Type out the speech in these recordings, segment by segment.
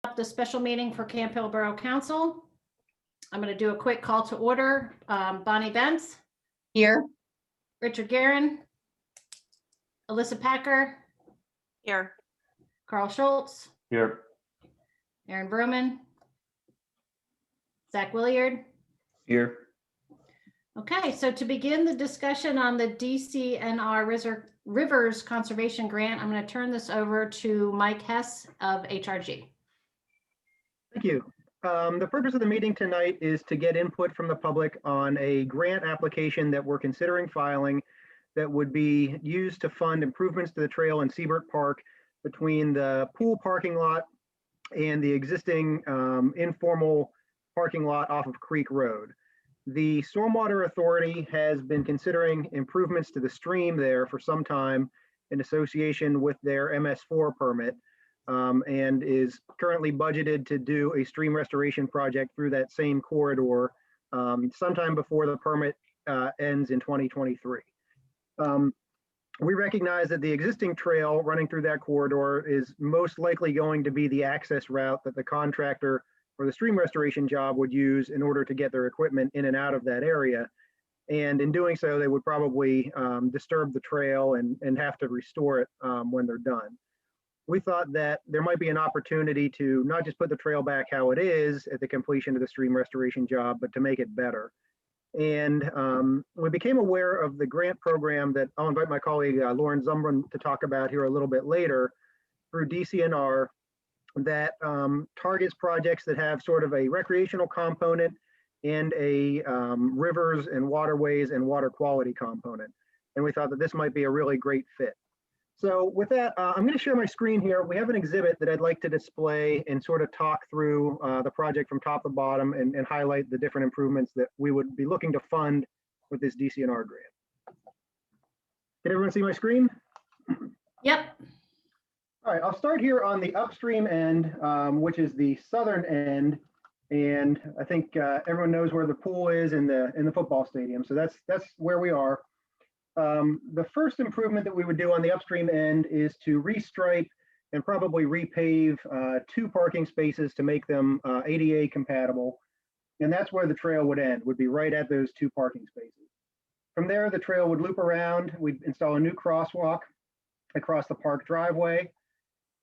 The special meeting for Camp Hill Borough Council. I'm going to do a quick call to order. Bonnie Benz, Here. Richard Guerin, Alyssa Packer, Here. Carl Schultz, Here. Aaron Broman, Zach Williard. Here. Okay, so to begin the discussion on the DCNR Rivers Conservation Grant, I'm going to turn this over to Mike Hess of HRG. Thank you. The purpose of the meeting tonight is to get input from the public on a grant application that we're considering filing that would be used to fund improvements to the trail in Seabrook Park between the pool parking lot and the existing informal parking lot off of Creek Road. The Stormwater Authority has been considering improvements to the stream there for some time in association with their MS4 permit. And is currently budgeted to do a stream restoration project through that same corridor sometime before the permit ends in 2023. We recognize that the existing trail running through that corridor is most likely going to be the access route that the contractor for the stream restoration job would use in order to get their equipment in and out of that area. And in doing so, they would probably disturb the trail and have to restore it when they're done. We thought that there might be an opportunity to not just put the trail back how it is at the completion of the stream restoration job, but to make it better. And we became aware of the grant program that I'll invite my colleague Lauren Zumbrun to talk about here a little bit later through DCNR that targets projects that have sort of a recreational component and a rivers and waterways and water quality component. And we thought that this might be a really great fit. So with that, I'm going to share my screen here. We have an exhibit that I'd like to display and sort of talk through the project from top to bottom and highlight the different improvements that we would be looking to fund with this DCNR grant. Can everyone see my screen? Yep. All right, I'll start here on the upstream end, which is the southern end. And I think everyone knows where the pool is in the football stadium. So that's where we are. The first improvement that we would do on the upstream end is to restripe and probably repave 2 parking spaces to make them ADA compatible. And that's where the trail would end, would be right at those 2 parking spaces. From there, the trail would loop around. We'd install a new crosswalk across the park driveway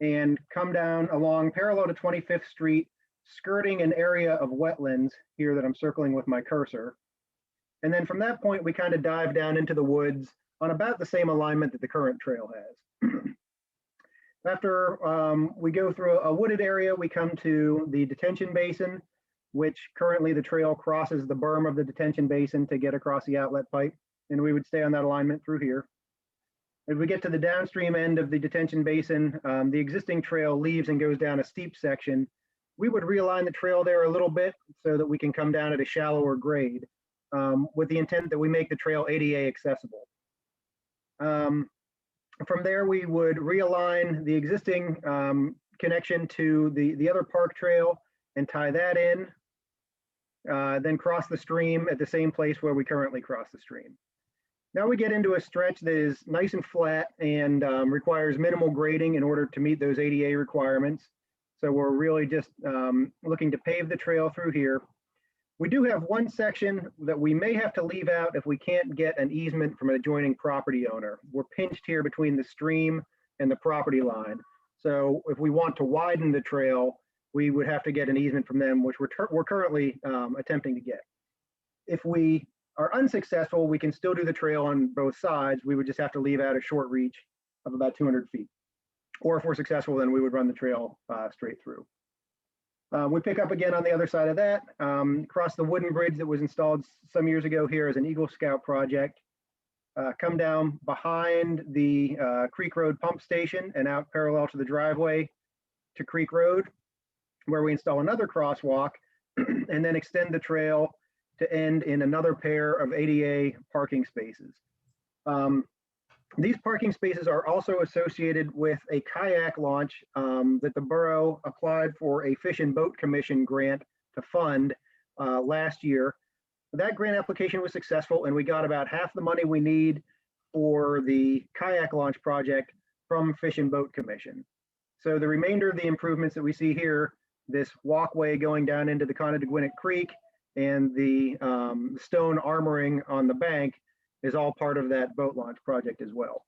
and come down along parallel to 25th Street, skirting an area of wetlands here that I'm circling with my cursor. And then from that point, we kind of dive down into the woods on about the same alignment that the current trail has. After we go through a wooded area, we come to the detention basin, which currently the trail crosses the berm of the detention basin to get across the outlet pipe. And we would stay on that alignment through here. As we get to the downstream end of the detention basin, the existing trail leaves and goes down a steep section. We would realign the trail there a little bit so that we can come down at a shallower grade. With the intent that we make the trail ADA accessible. From there, we would realign the existing connection to the other park trail and tie that in, then cross the stream at the same place where we currently cross the stream. Now we get into a stretch that is nice and flat and requires minimal grading in order to meet those ADA requirements. So we're really just looking to pave the trail through here. We do have one section that we may have to leave out if we can't get an easement from an adjoining property owner. We're pinched here between the stream and the property line. So if we want to widen the trail, we would have to get an easement from them, which we're currently attempting to get. If we are unsuccessful, we can still do the trail on both sides. We would just have to leave out a short reach of about 200 feet. Or if we're successful, then we would run the trail straight through. We pick up again on the other side of that, across the wooden bridge that was installed some years ago here as an Eagle Scout project, come down behind the Creek Road pump station and out parallel to the driveway to Creek Road, where we install another crosswalk and then extend the trail to end in another pair of ADA parking spaces. These parking spaces are also associated with a kayak launch that the borough applied for a Fish and Boat Commission grant to fund last year. That grant application was successful and we got about half the money we need for the kayak launch project from Fish and Boat Commission. So the remainder of the improvements that we see here this walkway going down into the Connequinnet Creek and the stone armoring on the bank is all part of that boat launch project as well.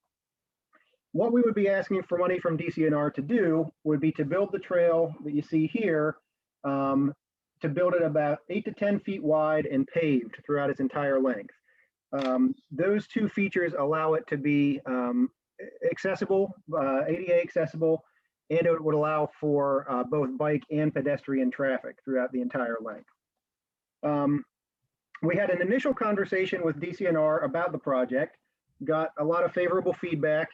What we would be asking for money from DCNR to do would be to build the trail that you see here, to build it about 8 to 10 feet wide and paved throughout its entire length. Those two features allow it to be accessible, ADA accessible, and it would allow for both bike and pedestrian traffic throughout the entire length. We had an initial conversation with DCNR about the project, got a lot of favorable feedback,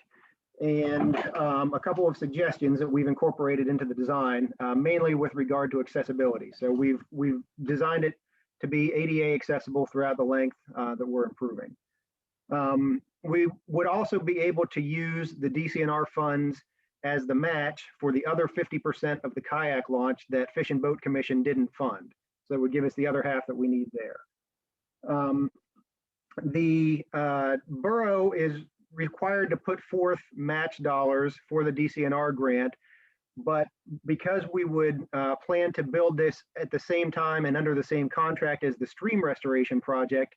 and a couple of suggestions that we've incorporated into the design, mainly with regard to accessibility. So we've designed it to be ADA accessible throughout the length that we're improving. We would also be able to use the DCNR funds as the match for the other 50% of the kayak launch that Fish and Boat Commission didn't fund. So it would give us the other half that we need there. The borough is required to put forth match dollars for the DCNR grant, but because we would plan to build this at the same time and under the same contract as the stream restoration project,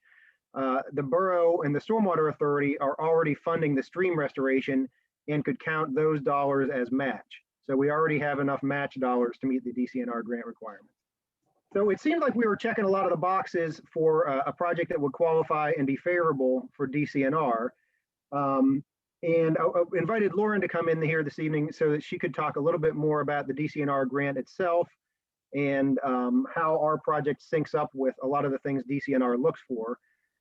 the borough and the Stormwater Authority are already funding the stream restoration and could count those dollars as match. So we already have enough match dollars to meet the DCNR grant requirements. So it seemed like we were checking a lot of the boxes for a project that would qualify and be favorable for DCNR. And I invited Lauren to come in here this evening so that she could talk a little bit more about the DCNR grant itself and how our project syncs up with a lot of the things DCNR looks for.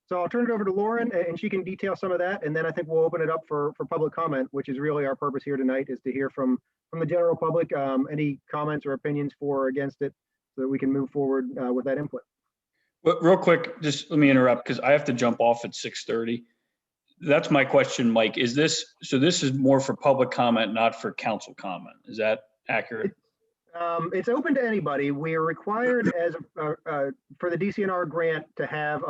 So I'll turn it over to Lauren and she can detail some of that. And then I think we'll open it up for public comment, which is really our purpose here tonight, is to hear from the general public, any comments or opinions for or against it, so that we can move forward with that input. But real quick, just let me interrupt because I have to jump off at 6:30. That's my question, Mike. Is this, so this is more for public comment, not for council comment? Is that accurate? It's open to anybody. We are required as for the DCNR grant to have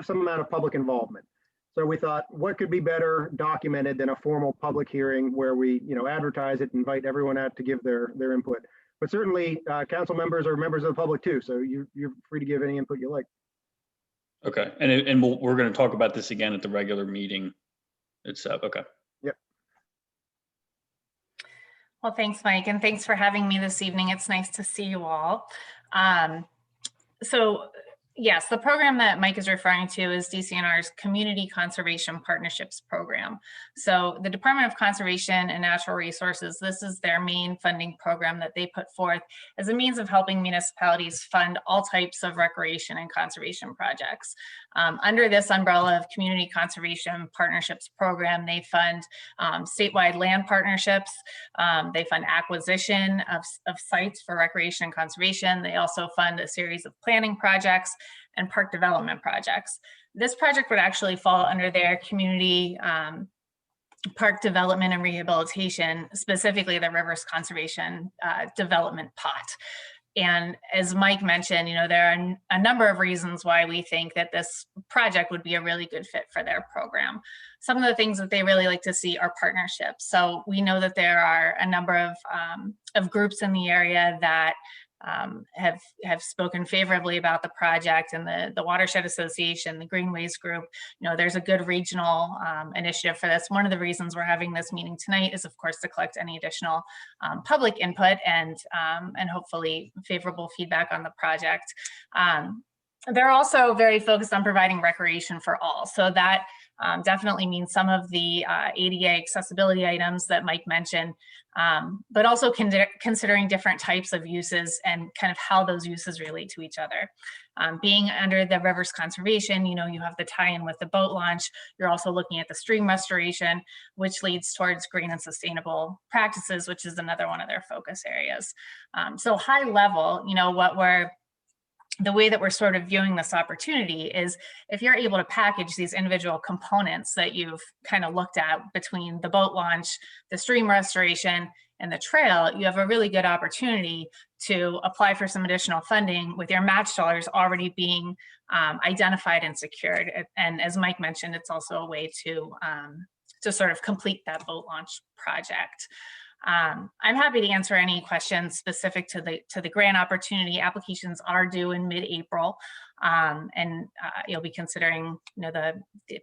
some amount of public involvement. So we thought, what could be better documented than a formal public hearing where we, advertise it, invite everyone out to give their input. But certainly, council members are members of the public too, so you're free to give any input you like. Okay, and we're going to talk about this again at the regular meeting itself. Okay. Yep. Well, thanks, Mike, and thanks for having me this evening. It's nice to see you all. So yes, the program that Mike is referring to is DCNR's Community Conservation Partnerships Program. So the Department of Conservation and Natural Resources, this is their main funding program that they put forth as a means of helping municipalities fund all types of recreation and conservation projects. Under this umbrella of Community Conservation Partnerships Program, they fund statewide land partnerships. They fund acquisition of sites for recreation and conservation. They also fund a series of planning projects and park development projects. This project would actually fall under their community park development and rehabilitation, specifically the Rivers Conservation Development Pot. And as Mike mentioned, there are a number of reasons why we think that this project would be a really good fit for their program. Some of the things that they really like to see are partnerships. So we know that there are a number of groups in the area that have spoken favorably about the project, and the Watershed Association, the Greenways Group. There's a good regional initiative for this. One of the reasons we're having this meeting tonight is, of course, to collect any additional public input and hopefully favorable feedback on the project. They're also very focused on providing recreation for all. So that definitely means some of the ADA accessibility items that Mike mentioned, but also considering different types of uses and kind of how those uses relate to each other. Being under the Rivers Conservation, you have the tie-in with the boat launch. You're also looking at the stream restoration, which leads towards green and sustainable practices, which is another one of their focus areas. So high level, the way that we're sort of viewing this opportunity is if you're able to package these individual components that you've kind of looked at between the boat launch, the stream restoration, and the trail, you have a really good opportunity to apply for some additional funding with your match dollars already being identified and secured. And as Mike mentioned, it's also a way to sort of complete that boat launch project. I'm happy to answer any questions specific to the grant opportunity. Applications are due in mid-April, and you'll be considering, the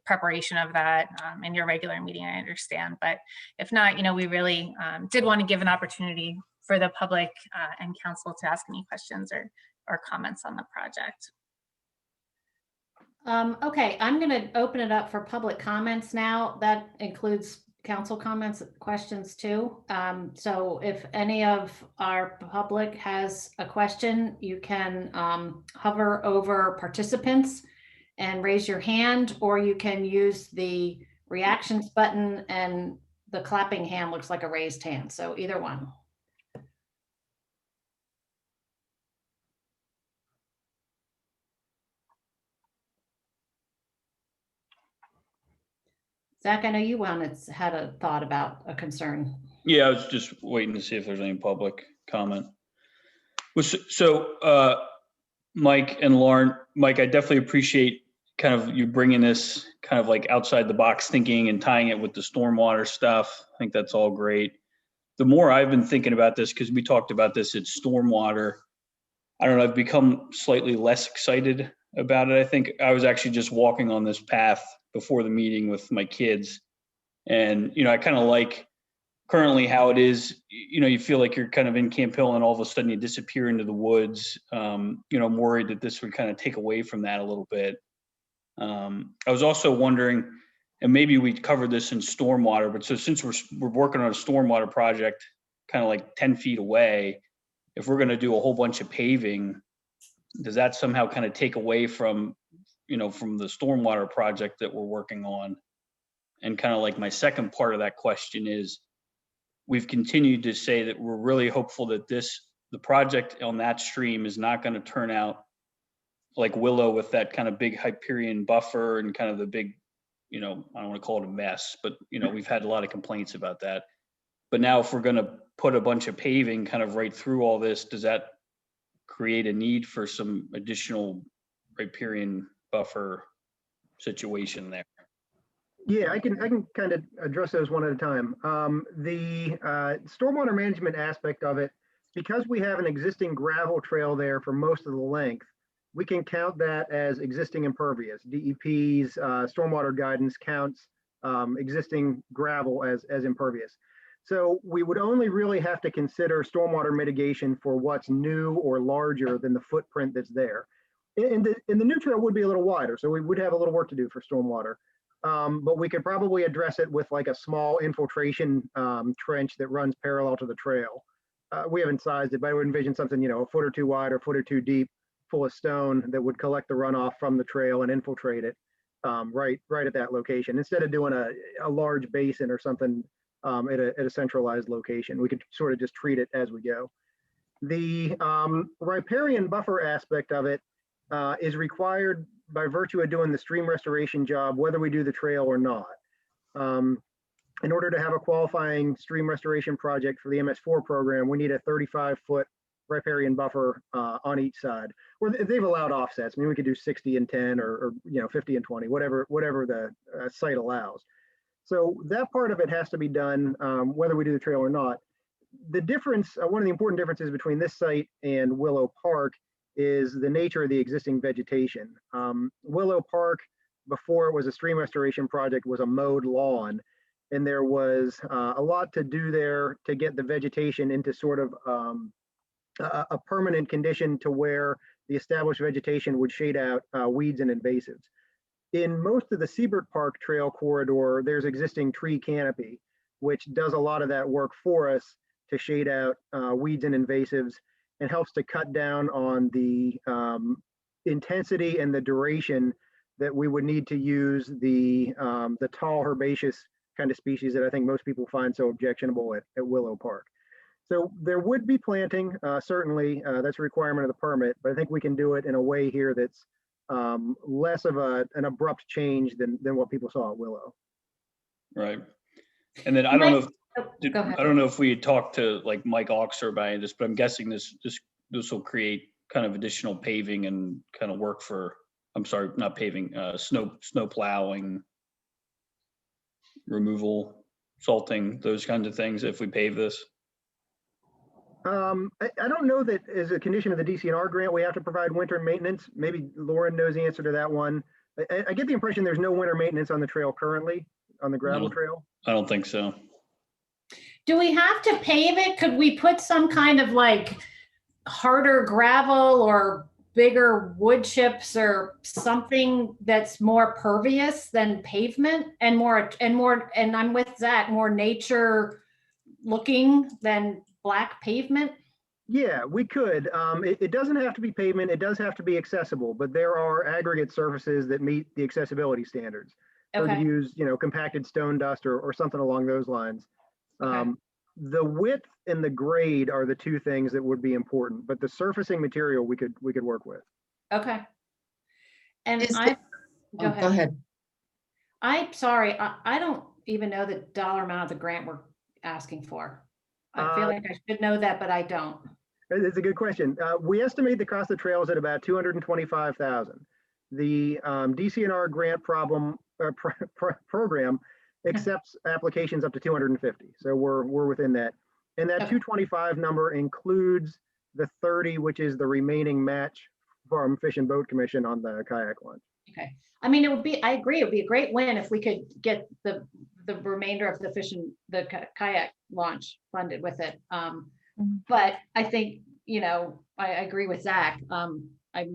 preparation of that in your regular meeting, I understand. But if not, we really did want to give an opportunity for the public and council to ask any questions or comments on the project. Okay, I'm going to open it up for public comments now. That includes council comments, questions too. So if any of our public has a question, you can hover over participants and raise your hand, or you can use the reactions button, and the clapping hand looks like a raised hand. So either one. Zach, I know you had a thought about a concern. Yeah, I was just waiting to see if there's any public comment. So, Mike and Lauren, Mike, I definitely appreciate kind of you bringing this kind of like outside the box thinking and tying it with the stormwater stuff. I think that's all great. The more I've been thinking about this, because we talked about this at stormwater, I don't know, I've become slightly less excited about it. I think I was actually just walking on this path before the meeting with my kids. And, I kind of like currently how it is, you feel like you're kind of in Camp Hill and all of a sudden you disappear into the woods. I'm worried that this would kind of take away from that a little bit. I was also wondering, and maybe we covered this in stormwater, but so since we're working on a stormwater project kind of like 10 feet away, if we're going to do a whole bunch of paving, does that somehow kind of take away from, from the stormwater project that we're working on? And kind of like my second part of that question is, we've continued to say that we're really hopeful that the project on that stream is not going to turn out like Willow with that kind of big Hyperion buffer and kind of the big, I don't want to call it a mess, but, we've had a lot of complaints about that. But now if we're going to put a bunch of paving kind of right through all this, does that create a need for some additional riparian buffer situation there? Yeah, I can kind of address those one at a time. The stormwater management aspect of it, because we have an existing gravel trail there for most of the length, we can count that as existing impervious. DEP's stormwater guidance counts existing gravel as impervious. So we would only really have to consider stormwater mitigation for what's new or larger than the footprint that's there. And the new trail would be a little wider, so we would have a little work to do for stormwater. But we could probably address it with like a small infiltration trench that runs parallel to the trail. We haven't sized it, but I would envision something, a foot or two wide or a foot or two deep, full of stone that would collect the runoff from the trail and infiltrate it right at that location. Instead of doing a large basin or something at a centralized location, we could sort of just treat it as we go. The riparian buffer aspect of it is required by virtue of doing the stream restoration job, whether we do the trail or not. In order to have a qualifying stream restoration project for the MS4 program, we need a 35-foot riparian buffer on each side. Or they've allowed offsets. I mean, we could do 60 and 10 or 50 and 20, whatever the site allows. So that part of it has to be done whether we do the trail or not. The difference, one of the important differences between this site and Willow Park is the nature of the existing vegetation. Willow Park, before it was a stream restoration project, was a mowed lawn, and there was a lot to do there to get the vegetation into sort of a permanent condition to where the established vegetation would shade out weeds and invasives. In most of the Siebert Park Trail corridor, there's existing tree canopy, which does a lot of that work for us to shade out weeds and invasives, and helps to cut down on the intensity and the duration that we would need to use the tall herbaceous kind of species that I think most people find so objectionable at Willow Park. So there would be planting, certainly, that's a requirement of the permit, but I think we can do it in a way here that's less of an abrupt change than what people saw at Willow. Right. And then I don't know if, Go ahead. I don't know if we had talked to like Mike Oxer about this, but I'm guessing this will create kind of additional paving and kind of work for, I'm sorry, not paving, snow plowing removal salting, those kinds of things if we pave this? I don't know that as a condition of the DCNR grant, we have to provide winter maintenance. Maybe Lauren knows the answer to that one. I get the impression there's no winter maintenance on the trail currently, on the gravel No. trail. I don't think so. Do we have to pave it? Could we put some kind of like harder gravel or bigger wood chips or something that's more pervious than pavement and more, and I'm with Zach, more nature looking than black pavement? Yeah, we could. It doesn't have to be pavement. It does have to be accessible, but there are aggregate surfaces that meet the accessibility standards. So to Okay, use, compacted stone dust or something along those lines. Okay. The width and the grade are the two things that would be important, but the surfacing material we could work with. okay. And Is I, Oh, go ahead. I'm sorry, I don't even know the dollar amount of the grant we're asking for. I feel like I should know that, but I don't. It's a good question. We estimate the cost of trails at about 225,000. The DCNR grant program accepts applications up to 250. So we're within that. And that Okay. 225 number includes the 30, which is the remaining match from Fish and Boat Commission on the kayak launch. Okay, I mean, I agree, it would be a great win if we could get the remainder of the kayak launch funded with it. But I think, I agree with Zach. I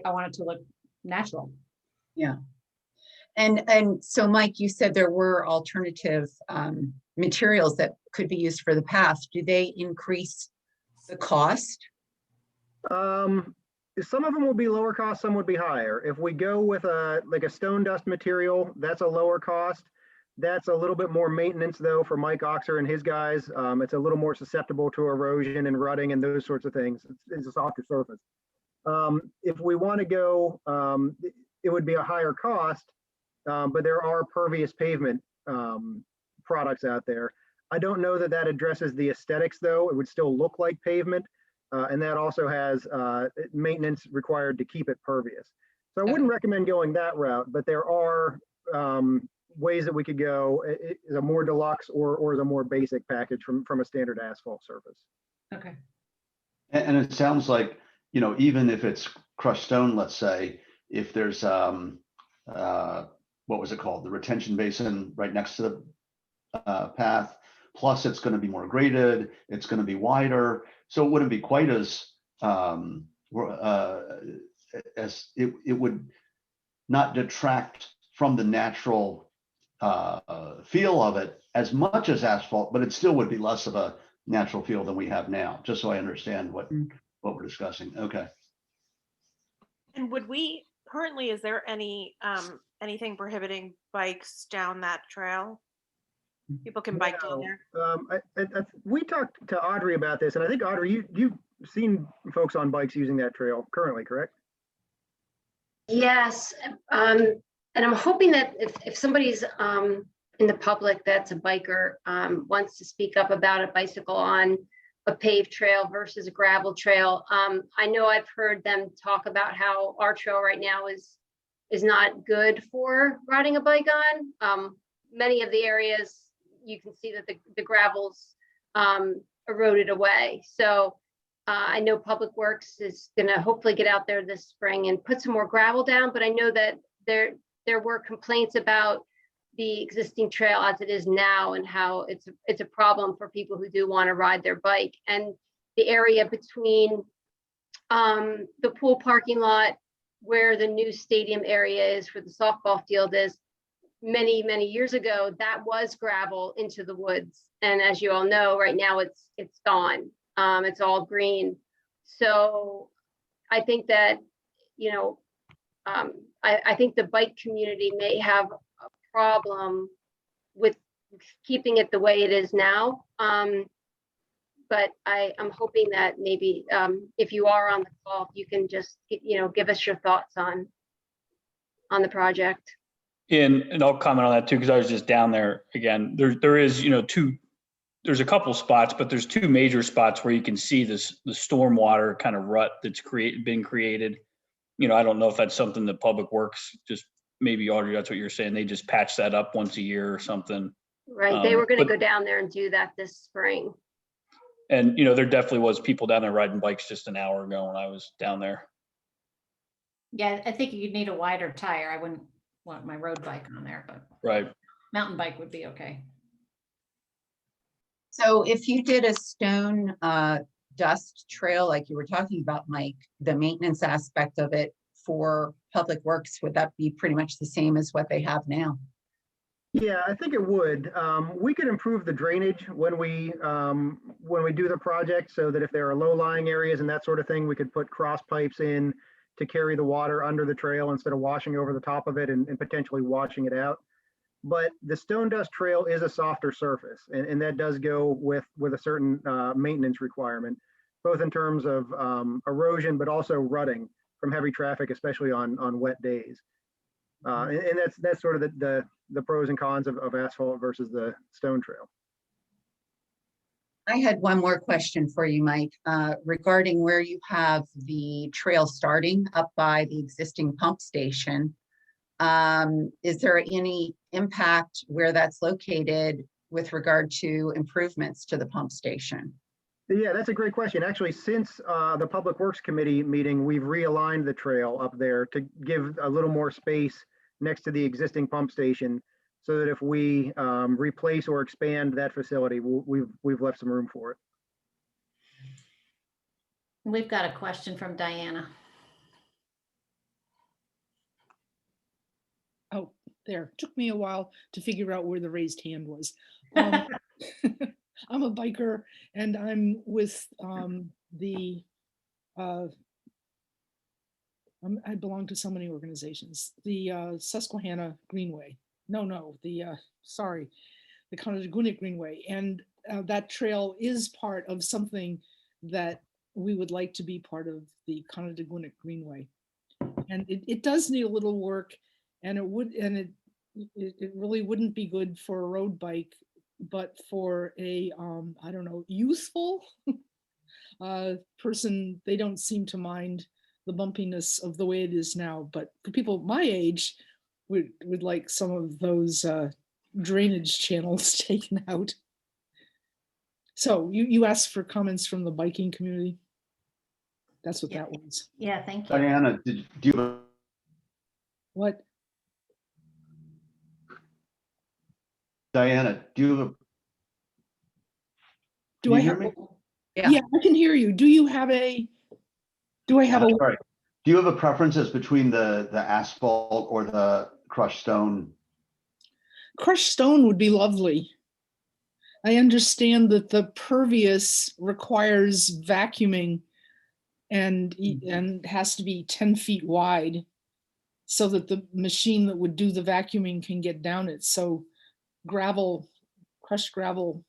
want it to look natural. And so, Mike, you said there were alternative materials that could be used for the path. Do they increase the cost? Some of them will be lower cost, some would be higher. If we go with a stone dust material, that's a lower cost. That's a little bit more maintenance though for Mike Oxer and his guys. It's a little more susceptible to erosion and rutting and those sorts of things. It's a softer surface. If we want to go, it would be a higher cost, but there are pervious pavement products out there. I don't know that addresses the aesthetics though. It would still look like pavement. And that also has maintenance required to keep it pervious. So I wouldn't recommend going that route, but there are ways that we could go as a more deluxe or as a more basic package from a standard asphalt surface. Okay. And it sounds like, even if it's crushed stone, let's say, if there's, what was it called? The retention basin right next to the path, plus it's going to be more graded, it's going to be wider. So it wouldn't be quite as it would not detract from the natural feel of it as much as asphalt, but it still would be less of a natural feel than we have now, just so I understand what we're discussing. Okay. And would we currently, is there any anything prohibiting bikes down that trail? People can bike down there. We talked to Audrey about this, and I think Audrey, you've seen folks on bikes using that trail currently, correct? Yes, and I'm hoping that if somebody's in the public that's a biker wants to speak up about a bicycle on a paved trail versus a gravel trail. I know I've heard them talk about how our trail right now is not good for riding a bike on. Many of the areas you can see that the gravel's eroded away. So I know Public Works is gonna hopefully get out there this spring and put some more gravel down, but I know that there were complaints about the existing trail as it is now and how it's a problem for people who do want to ride their bike. And the area between the pool parking lot where the new stadium area is for the softball field is, many years ago, that was gravel into the woods. And as you all know, right now it's gone. It's all green. So I think that, I think the bike community may have a problem with keeping it the way it is now. But I'm hoping that maybe if you are on the call, you can just, give us your thoughts on the project. And I'll comment on that too, because I was just down there again. There is, there's a couple spots, but there's two major spots where you can see the stormwater kind of rut that's been created. I don't know if that's something that Public Works, just maybe Audrey, that's what you're saying. They just patch that up once a year or something. Right, they were gonna But- go down there and do that this spring. And, you know, there definitely was people down there riding bikes just an hour ago when I was down there. Yeah, I think you'd need a wider tire. I wouldn't want my road bike on there, but Right. mountain bike would be okay. So if you did a stone dust trail like you were talking about, Mike, the maintenance aspect of it for Public Works, would that be pretty much the same as what they have now? Yeah, I think it would. We could improve the drainage when we do the project so that if there are low-lying areas and that sort of thing, we could put cross pipes in to carry the water under the trail instead of washing over the top of it and potentially washing it out. But the stone dust trail is a softer surface, and that does go with a certain maintenance requirement, both in terms of erosion, but also rutting from heavy traffic, especially on wet days. And that's sort of the pros and cons of asphalt versus the stone trail. I had one more question for you, Mike, regarding where you have the trail starting up by the existing pump station. Is there any impact where that's located with regard to improvements to the pump station? Yeah, that's a great question. Actually, since the Public Works Committee meeting, we've realigned the trail up there to give a little more space next to the existing pump station, so that if we replace or expand that facility, we've left some room for it. We've got a question from Diana. Oh, there. Took me a while to figure out where the raised hand was. I'm a biker and I'm with I belong to so many organizations. The Susquehanna Greenway. The Connettagoonic Greenway. And that trail is part of something that we would like to be part of, the Connettagoonic Greenway. And it does need a little work, and it really wouldn't be good for a road bike, but for a I don't know, youthful person, they don't seem to mind the bumpiness of the way it is now. But for people my age, would like some of those drainage channels taken out. So you asked for comments from the biking community. That's what Yeah. that was. Yeah, thank you. Diana, do you, What? Diana, do you have a, Do Can I you hear have? me? Yeah. Yeah, I can hear you. Do you have a? Do I have a? sorry. Do you have a preferences between the asphalt or the crushed stone? Crushed stone would be lovely. I understand that the pervious requires vacuuming and has to be 10 feet wide so that the machine that would do the vacuuming can get down it. So crushed gravel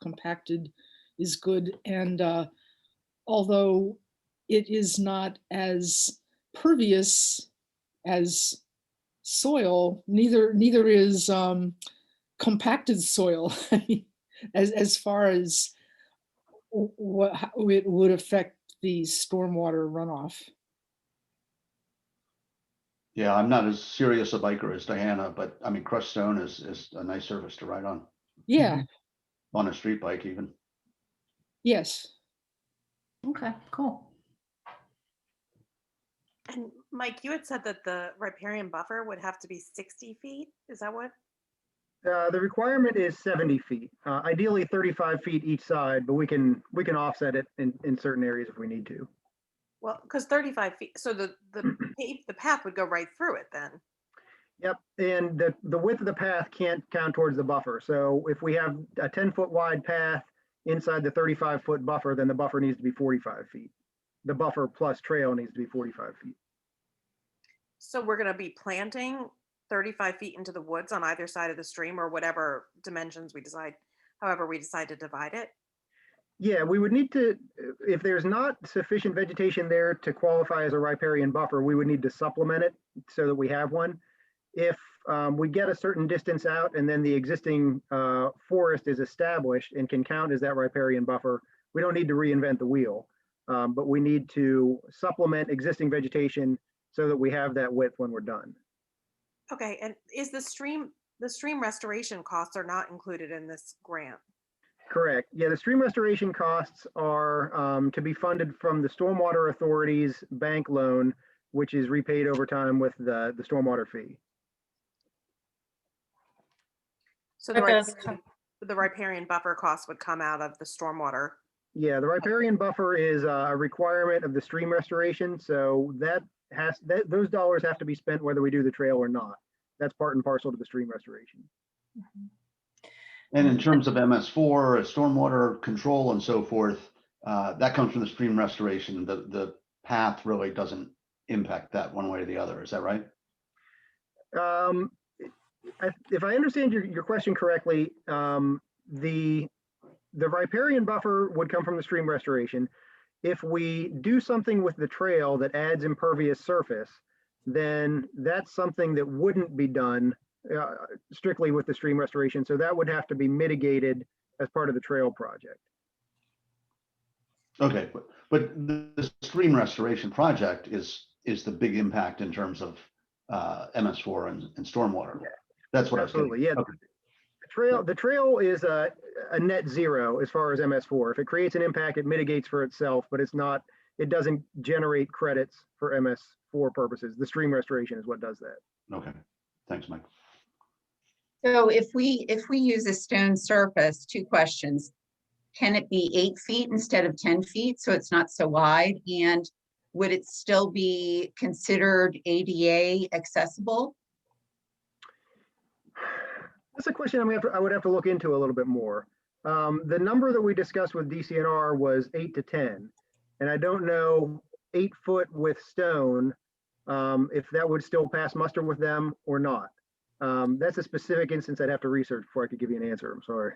compacted is good. And although it is not as pervious as soil, neither is compacted soil as far as how it would affect the stormwater runoff. Yeah, I'm not as serious a biker as Diana, but I mean, crushed stone is a nice surface to ride on, Yeah, on a street bike even. yes. Okay, cool. And Mike, you had said that the riparian buffer would have to be 60 feet. Is that what? The requirement is 70 feet, ideally 35 feet each side, but we can offset it in certain areas if we need to. Well, because 35 feet, so the path would go right through it then. Yep, and the width of the path can't count towards the buffer. So if we have a 10-foot wide path inside the 35-foot buffer, then the buffer needs to be 45 feet. The buffer plus trail needs to be 45 feet. So we're going to be planting 35 feet into the woods on either side of the stream, or whatever dimensions we decide, however we decide to divide it. Yeah, we would need to, if there's not sufficient vegetation there to qualify as a riparian buffer, we would need to supplement it so that we have one. If we get a certain distance out and then the existing forest is established and can count as that riparian buffer, we don't need to reinvent the wheel, but we need to supplement existing vegetation so that we have that width when we're done. Okay, and is the stream the stream restoration costs are not included in this grant. Correct. Yeah, the stream restoration costs are to be funded from the Stormwater Authority's bank loan, which is repaid over time with the stormwater fee. So But those the riparian buffer costs would come out of the stormwater. Yeah, the riparian buffer is a requirement of the stream restoration, so those dollars have to be spent whether we do the trail or not. That's part and parcel to the stream restoration. And in terms of MS4, stormwater control and so forth, that comes from the stream restoration. The path really doesn't impact that one way or the other. Is that right? If I understand your question correctly, the riparian buffer would come from the stream restoration. If we do something with the trail that adds impervious surface, then that's something that wouldn't be done strictly with the stream restoration. So that would have to be mitigated as part of the trail project. Okay, but the stream restoration project is the big impact in terms of MS4 and stormwater. Yeah. That's what Absolutely, I was yeah. Okay. The trail is a net zero as far as MS4. If it creates an impact, it mitigates for itself, but it doesn't generate credits for MS4 purposes. The stream restoration is what does that. Okay, thanks, Mike. So if we use a stone surface, two questions. Can it be 8 feet instead of 10 feet? So it's not so wide, and would it still be considered ADA accessible? That's a question I would have to look into a little bit more. The number that we discussed with DCNR was 8 to 10. And I don't know 8 foot with stone, if that would still pass muster with them or not. That's a specific instance I'd have to research before I could give you an answer. I'm sorry.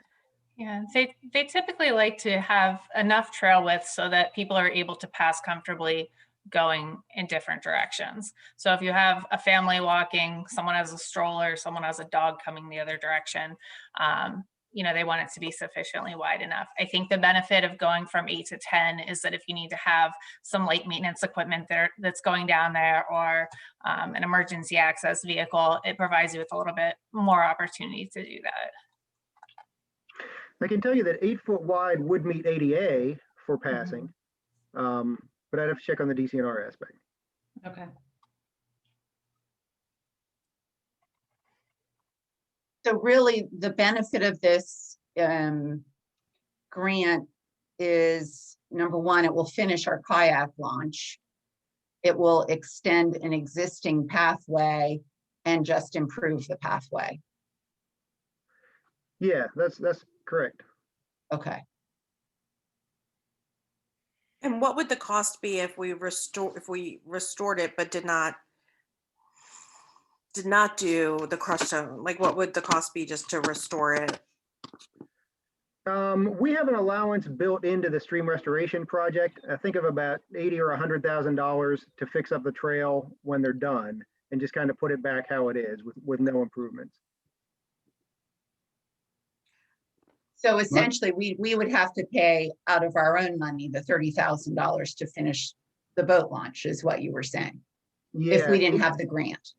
Yeah, they typically like to have enough trail width so that people are able to pass comfortably going in different directions. So if you have a family walking, someone has a stroller, someone has a dog coming the other direction, they want it to be sufficiently wide enough. I think the benefit of going from 8 to 10 is that if you need to have some light maintenance equipment that's going down there, or an emergency access vehicle, it provides you with a little bit more opportunity to do that. I can tell you that 8 foot wide would meet ADA for passing, but I'd have to check on the DCNR aspect. Okay. So really, the benefit of this grant is, number one, it will finish our kayak launch. It will extend an existing pathway and just improve the pathway. Yeah, that's correct. Okay. And what would the cost be if we restored it but did not do the crushed stone? Like, what would the cost be just to restore it? We have an allowance built into the stream restoration project. I think of about $80,000 or $100,000 to fix up the trail when they're done, and just kind of put it back how it is with no improvements. So essentially, we would have to pay out of our own money the $30,000 to finish the boat launch, is what you were saying, Yeah, if we didn't have the grant.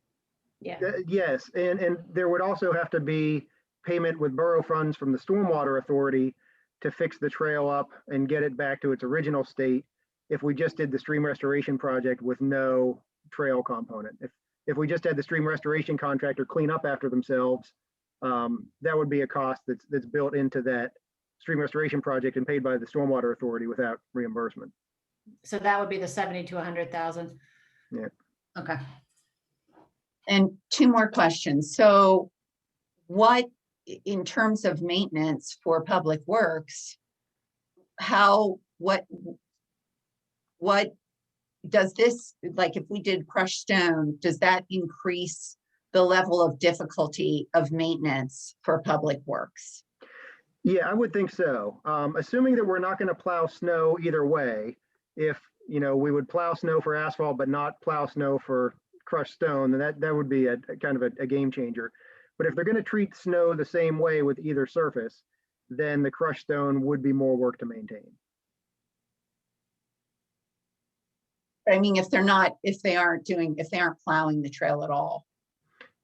Yeah. Yes, and there would also have to be payment with borough funds from the Stormwater Authority to fix the trail up and get it back to its original state if we just did the stream restoration project with no trail component. If we just had the stream restoration contractor clean up after themselves, that would be a cost that's built into that stream restoration project and paid by the Stormwater Authority without reimbursement. So that would be the 70 to 100,000. Yeah. Okay. And two more questions. So what, in terms of maintenance for Public Works, what does this, like if we did crushed stone, does that increase the level of difficulty of maintenance for Public Works? Yeah, I would think so. Assuming that we're not going to plow snow either way, if, we would plow snow for asphalt, but not plow snow for crushed stone, then that would be a kind of a game changer. But if they're going to treat snow the same way with either surface, then the crushed stone would be more work to maintain. I mean, if they aren't plowing the trail at all.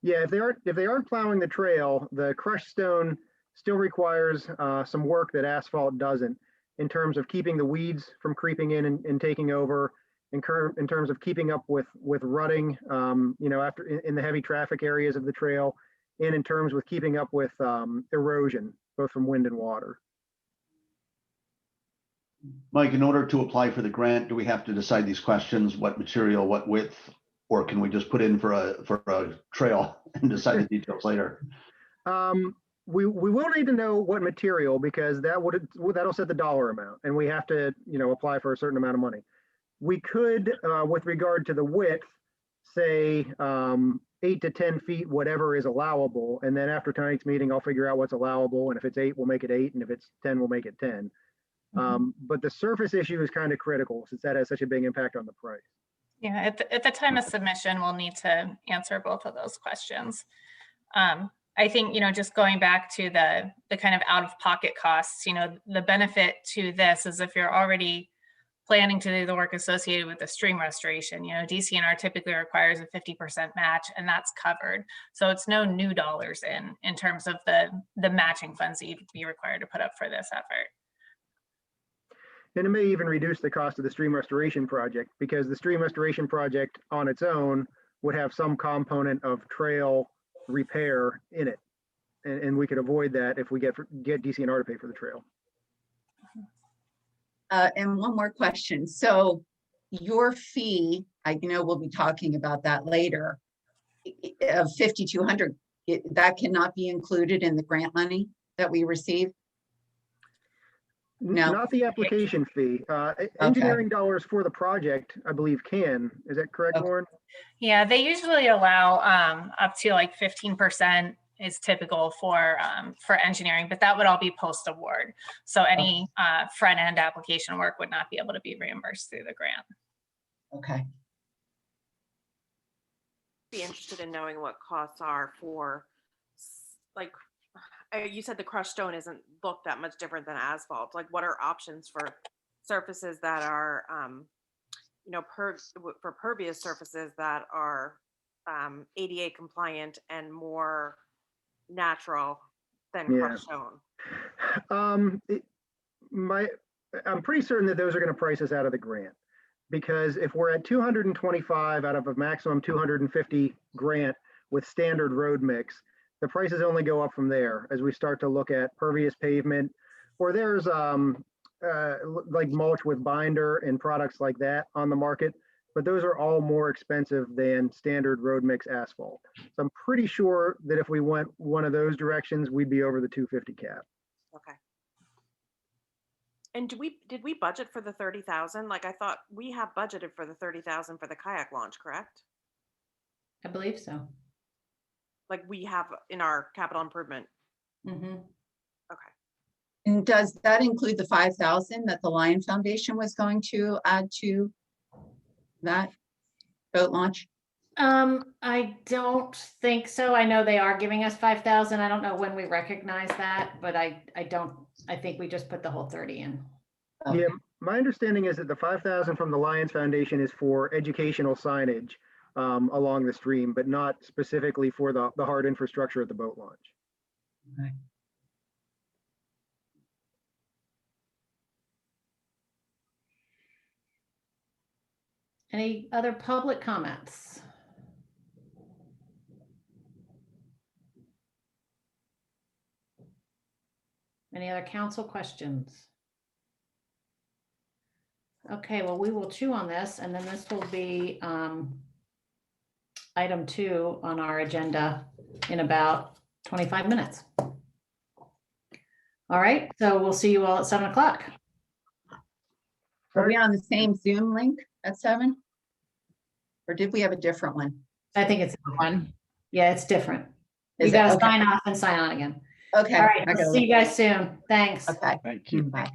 Yeah, if they aren't plowing the trail, the crushed stone still requires some work that asphalt doesn't, in terms of keeping the weeds from creeping in and taking over, in terms of keeping up with rutting, after in the heavy traffic areas of the trail, and in terms with keeping up with erosion, both from wind and water. Mike, in order to apply for the grant, do we have to decide these questions? What material, what width, or can we just put in for a trail and decide the details later? We will need to know what material, because that'll set the dollar amount, and we have to apply for a certain amount of money. We could, with regard to the width, say 8 to 10 feet, whatever is allowable, and then after tonight's meeting, I'll figure out what's allowable, and if it's 8, we'll make it 8, and if it's 10, we'll make it 10. But the surface issue is kind of critical, since that has such a big impact on the price. Yeah, at the time of submission, we'll need to answer both of those questions. I think, just going back to the kind of out-of-pocket costs, the benefit to this is if you're already planning to do the work associated with the stream restoration, DCNR typically requires a 50% match, and that's covered. So it's no new dollars in terms of the matching funds that you'd be required to put up for this effort. And it may even reduce the cost of the stream restoration project, because the stream restoration project on its own would have some component of trail repair in it. And we could avoid that if we get DCNR to pay for the trail. And one more question. So your fee, I know we'll be talking about that later, of $5,200, that cannot be included in the grant money that we receive? No. Not the application fee. Engineering dollars for the project, I believe, can. Is that correct, Lauren? Yeah, they usually allow up to like 15% is typical for engineering, but that would all be post-award. So any front-end application work would not be able to be reimbursed through the grant. Okay. Be interested in knowing what costs are for, like, you said the crushed stone isn't look that much different than asphalt. Like, what are options for surfaces that are, for pervious surfaces that are ADA compliant and more natural than crushed stone? I'm pretty certain that those are going to price us out of the grant, because if we're at 225 out of a maximum 250 grant with standard road mix, the prices only go up from there as we start to look at pervious pavement, or there's like mulch with binder and products like that on the market, but those are all more expensive than standard road mix asphalt. So I'm pretty sure that if we went one of those directions, we'd be over the 250 cap. Okay. And did we budget for the 30,000? Like, I thought we have budgeted for the 30,000 for the kayak launch, correct? I believe so. Like we have in our capital improvement. Mm-hmm. Okay. And does that include the 5,000 that the Lion Foundation was going to add to that boat launch? I don't think so. I know they are giving us 5,000. I don't know when we recognize that, but I think we just put the whole 30 in. Okay. Yeah, my understanding is that the 5,000 from the Lions Foundation is for educational signage along the stream, but not specifically for the hard infrastructure at the boat launch. Okay. Any other public comments? Any other council questions? Okay, well, we will chew on this, and then this will be item 2 on our agenda in about 25 minutes. All right, so we'll see you all at 7 o'clock. Are we on the same Zoom link at 7? Or did we have a different one? I think it's one. Yeah, it's different. Is You gotta it? Okay. sign off and sign on again. Okay. All right, I I'll gotta see you look. guys soon. Thanks. Okay. Thank you. Bye.